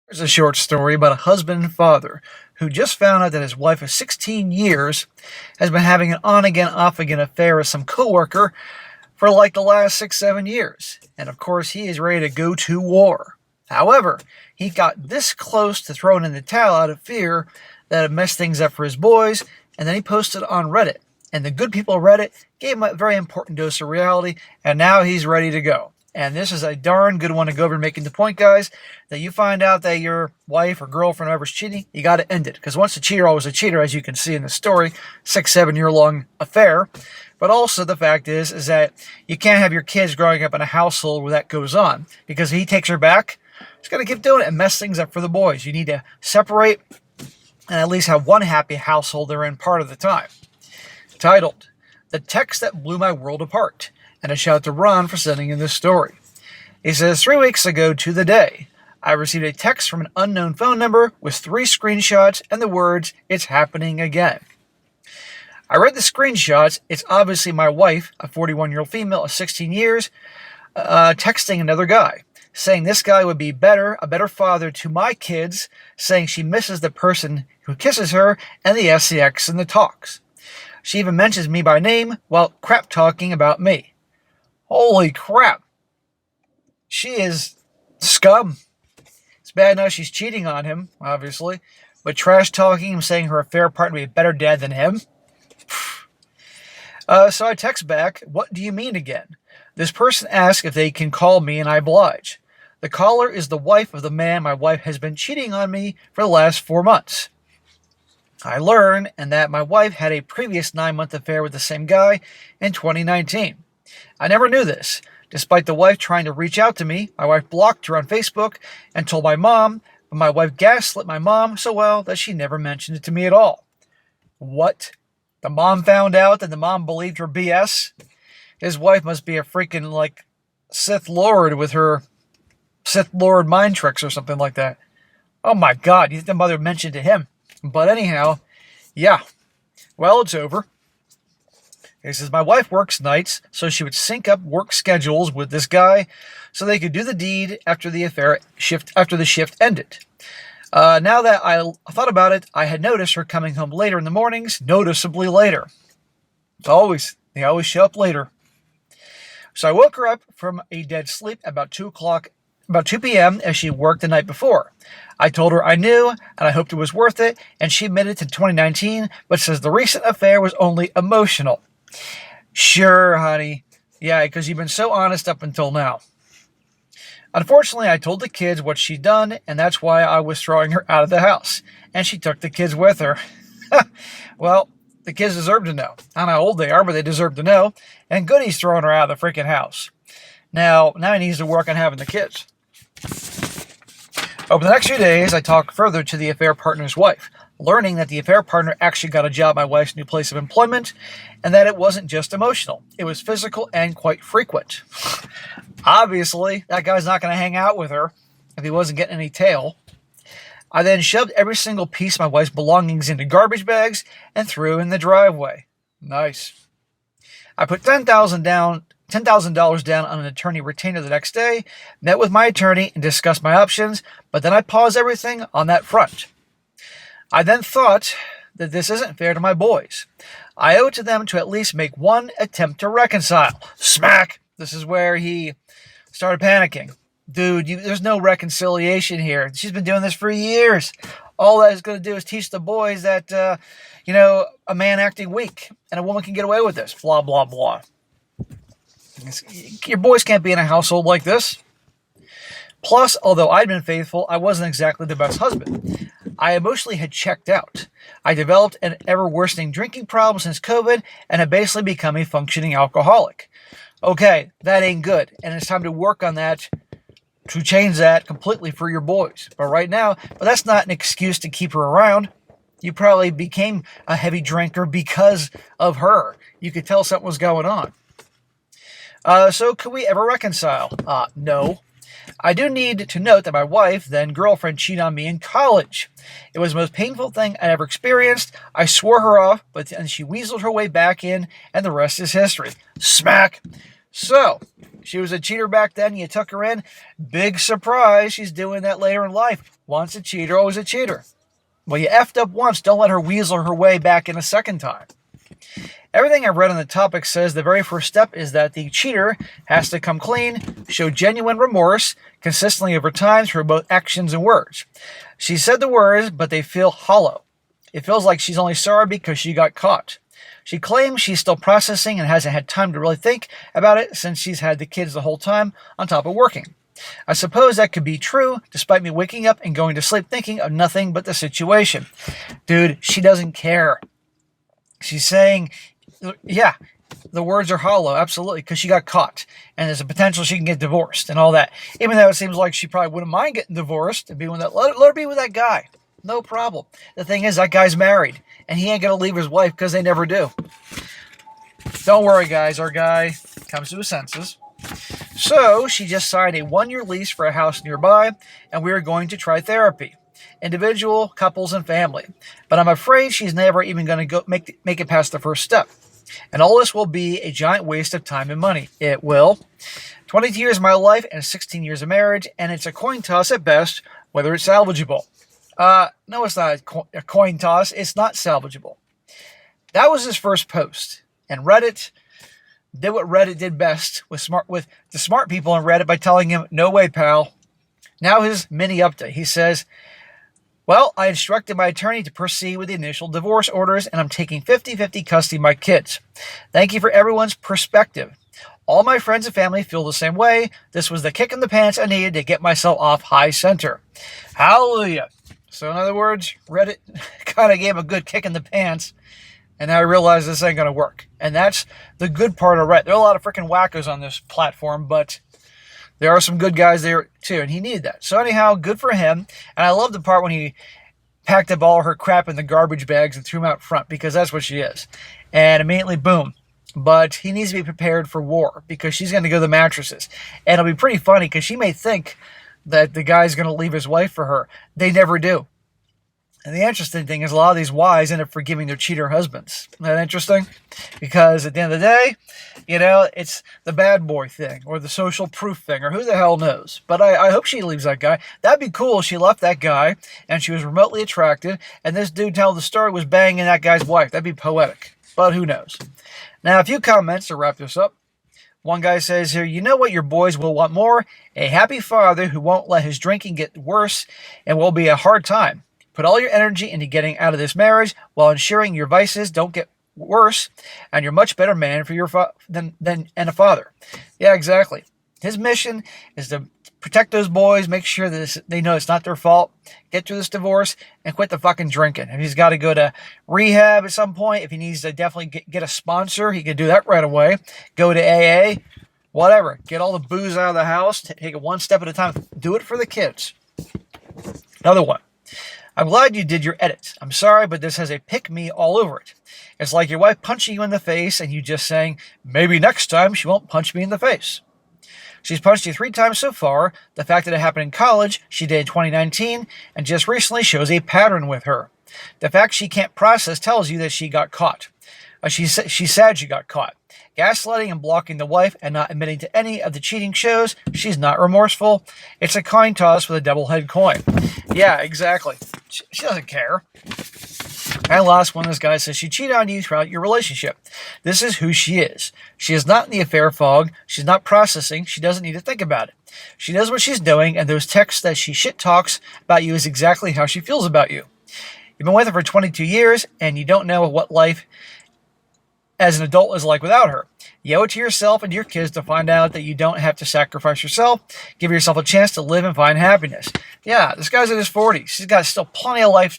Here's a short story about a husband and father who just found out that his wife of 16 years has been having an on-again, off-again affair with some coworker for like the last 6, 7 years. And of course, he is ready to go to war. However, he got this close to throwing in the towel out of fear that it messed things up for his boys, and then he posted on Reddit. And the good people of Reddit gave him a very important dose of reality, and now he's ready to go. And this is a darn good one to go over and making the point, guys, that you find out that your wife or girlfriend or whoever's cheating, you got to end it. Because once a cheater, always a cheater, as you can see in the story, 6, 7 year long affair. But also the fact is that you can't have your kids growing up in a household where that goes on. Because if he takes her back, he's going to keep doing it and mess things up for the boys. You need to separate and at least have one happy household they're in part of the time. Titled, The Text That Blew My World Apart. And a shout out to Ron for sending in this story. He says, 3 weeks ago to the day, I received a text from an unknown phone number with 3 screenshots and the words, "It's happening again." I read the screenshots. It's obviously my wife, a 41-year-old female of 16 years, texting another guy, saying this guy would be a better father to my kids, saying she misses the person who kisses her and the sex and the talks. She even mentions me by name while crap talking about me. Holy crap. She is scum. It's bad enough she's cheating on him, obviously, but trash talking him, saying her affair partner would be a better dad than him. So I text back, "What do you mean again?" This person asks if they can call me, and I oblige. The caller is the wife of the man my wife has been cheating on me for the last 4 months. I learn and that my wife had a previous 9-month affair with the same guy in 2019. I never knew this. Despite the wife trying to reach out to me, my wife blocked her on Facebook and told my mom, but my wife gaslit my mom so well that she never mentioned it to me at all. What? The mom found out and the mom believed her BS? His wife must be a freaking, Sith Lord with her Sith Lord mind tricks or something like that. Oh my God, you think the mother mentioned to him? But anyhow, yeah. Well, it's over. He says, my wife works nights, so she would sync up work schedules with this guy so they could do the deed after the shift ended. Now that I thought about it, I had noticed her coming home later in the mornings, noticeably later. They always show up later. So I woke her up from a dead sleep about 2 p.m. as she worked the night before. I told her I knew, and I hoped it was worth it, and she admitted to 2019, but says the recent affair was only emotional. Sure, honey. Yeah, because you've been so honest up until now. Unfortunately, I told the kids what she'd done, and that's why I was throwing her out of the house. And she took the kids with her. Well, the kids deserve to know. I don't know how old they are, but they deserve to know. And good he's throwing her out of the freaking house. Now he needs to work on having the kids. Over the next few days, I talked further to the affair partner's wife, learning that the affair partner actually got a job at my wife's new place of employment, and that it wasn't just emotional. It was physical and quite frequent. Obviously, that guy's not going to hang out with her if he wasn't getting any tail. I then shoved every single piece of my wife's belongings into garbage bags and threw in the driveway. Nice. I put $10,000 down on an attorney retainer the next day, met with my attorney and discussed my options, but then I paused everything on that front. I then thought that this isn't fair to my boys. I owe it to them to at least make one attempt to reconcile. Smack! This is where he started panicking. Dude, there's no reconciliation here. She's been doing this for years. All that is going to do is teach the boys that, a man acting weak and a woman can get away with this. Blah, blah, blah. Your boys can't be in a household like this. Plus, although I'd been faithful, I wasn't exactly the best husband. I emotionally had checked out. I developed an ever-worsening drinking problem since COVID and have basically become a functioning alcoholic. Okay, that ain't good, and it's time to work on that, to change that completely for your boys. But that's not an excuse to keep her around. You probably became a heavy drinker because of her. You could tell something was going on. So could we ever reconcile? No. I do need to note that my wife, then girlfriend, cheated on me in college. It was the most painful thing I ever experienced. I swore her off, but then she weaseled her way back in, and the rest is history. Smack! So, she was a cheater back then. You took her in. Big surprise. She's doing that later in life. Once a cheater, always a cheater. Well, you effed up once. Don't let her weasel her way back in a second time. Everything I've read on the topic says the very first step is that the cheater has to come clean, show genuine remorse consistently over time through both actions and words. She said the words, but they feel hollow. It feels like she's only sorry because she got caught. She claims she's still processing and hasn't had time to really think about it since she's had the kids the whole time on top of working. I suppose that could be true, despite me waking up and going to sleep thinking of nothing but the situation. Dude, she doesn't care. She's saying, yeah, the words are hollow, absolutely, because she got caught. And there's a potential she can get divorced and all that. Even though it seems like she probably wouldn't mind getting divorced and be with that. Let her be with that guy. No problem. The thing is, that guy's married. And he ain't going to leave his wife because they never do. Don't worry, guys. Our guy comes to his senses. So she just signed a 1-year lease for a house nearby. And we are going to try therapy. Individual, couples, and family. But I'm afraid she's never even going to go make it past the first step. And all this will be a giant waste of time and money. It will. 22 years of my life and 16 years of marriage, and it's a coin toss at best whether it's salvageable. No, it's not a coin toss. It's not salvageable. That was his first post. And Reddit did what Reddit did best with the smart people on Reddit by telling him, no way, pal. Now his mini update. He says, well, I instructed my attorney to proceed with the initial divorce orders, and I'm taking 50-50 custody of my kids. Thank you for everyone's perspective. All my friends and family feel the same way. This was the kick in the pants I needed to get myself off high center. Hallelujah. So in other words, Reddit kind of gave a good kick in the pants, and now I realize this ain't going to work. And that's the good part of Reddit. There are a lot of freaking wackos on this platform, but there are some good guys there too, and he needed that. So anyhow, good for him. And I love the part when he packed up all her crap in the garbage bags and threw them out front, because that's what she is. And immediately, boom. But he needs to be prepared for war, because she's going to go to the mattresses. And it'll be pretty funny, because she may think that the guy's going to leave his wife for her. They never do. And the interesting thing is a lot of these wives end up forgiving their cheater husbands. Isn't that interesting? Because at the end of the day, it's the bad boy thing or the social proof thing or who the hell knows. But I hope she leaves that guy. That'd be cool if she left that guy and she was remotely attracted and this dude telling the story was banging that guy's wife. That'd be poetic. But who knows? Now, a few comments to wrap this up. One guy says here, you know what your boys will want more? A happy father who won't let his drinking get worse and will be a hard time. Put all your energy into getting out of this marriage while ensuring your vices don't get worse, and you're a much better man for your than a father. Yeah, exactly. His mission is to protect those boys, make sure that they know it's not their fault, get through this divorce, and quit the fucking drinking. If he's got to go to rehab at some point, if he needs to definitely get a sponsor, he can do that right away. Go to AA, whatever. Get all the booze out of the house, take it one step at a time. Do it for the kids. Another one. I'm glad you did your edit. I'm sorry, but this has a pick me all over it. It's like your wife punching you in the face and you just saying, maybe next time she won't punch me in the face. She's punched you 3 times so far. The fact that it happened in college, she did in 2019, and just recently shows a pattern with her. The fact she can't process tells you that she got caught. She said she got caught. Gaslighting and blocking the wife and not admitting to any of the cheating shows she's not remorseful. It's a coin toss with a double-headed coin. Yeah, exactly. She doesn't care. And last one, this guy says, she cheated on you throughout your relationship. This is who she is. She is not in the affair fog. She's not processing. She doesn't need to think about it. She knows what she's doing, and those texts that she shit talks about you is exactly how she feels about you. You've been with her for 22 years, and you don't know what life as an adult is like without her. You owe it to yourself and your kids to find out that you don't have to sacrifice yourself. Give yourself a chance to live and find happiness. Yeah, this guy's in his 40s. She's got still plenty of life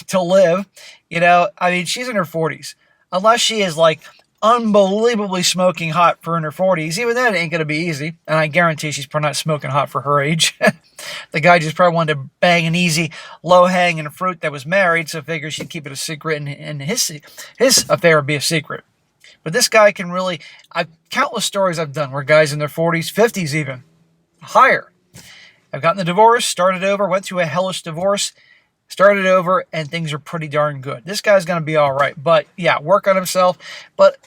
to live. She's in her 40s. Unless she is like unbelievably smoking hot for in her 40s, even then it ain't going to be easy. And I guarantee she's probably not smoking hot for her age. The guy just probably wanted to bang an easy, low-hanging fruit that was married, so figures she'd keep it a secret, and his affair would be a secret. But this guy can really, countless stories I've done where guys in their 40s, 50s even, higher, have gotten the divorce, started over, went through a hellish divorce, started over, and things are pretty darn good. This guy's going to be all right. But, yeah, work on himself. But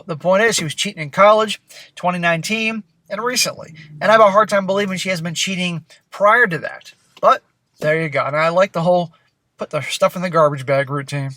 The point is, she was cheating in college, 2019, and recently. And I have a hard time believing she hasn't been cheating prior to that. But there you go. And I like the whole put the stuff in the garbage bag routine.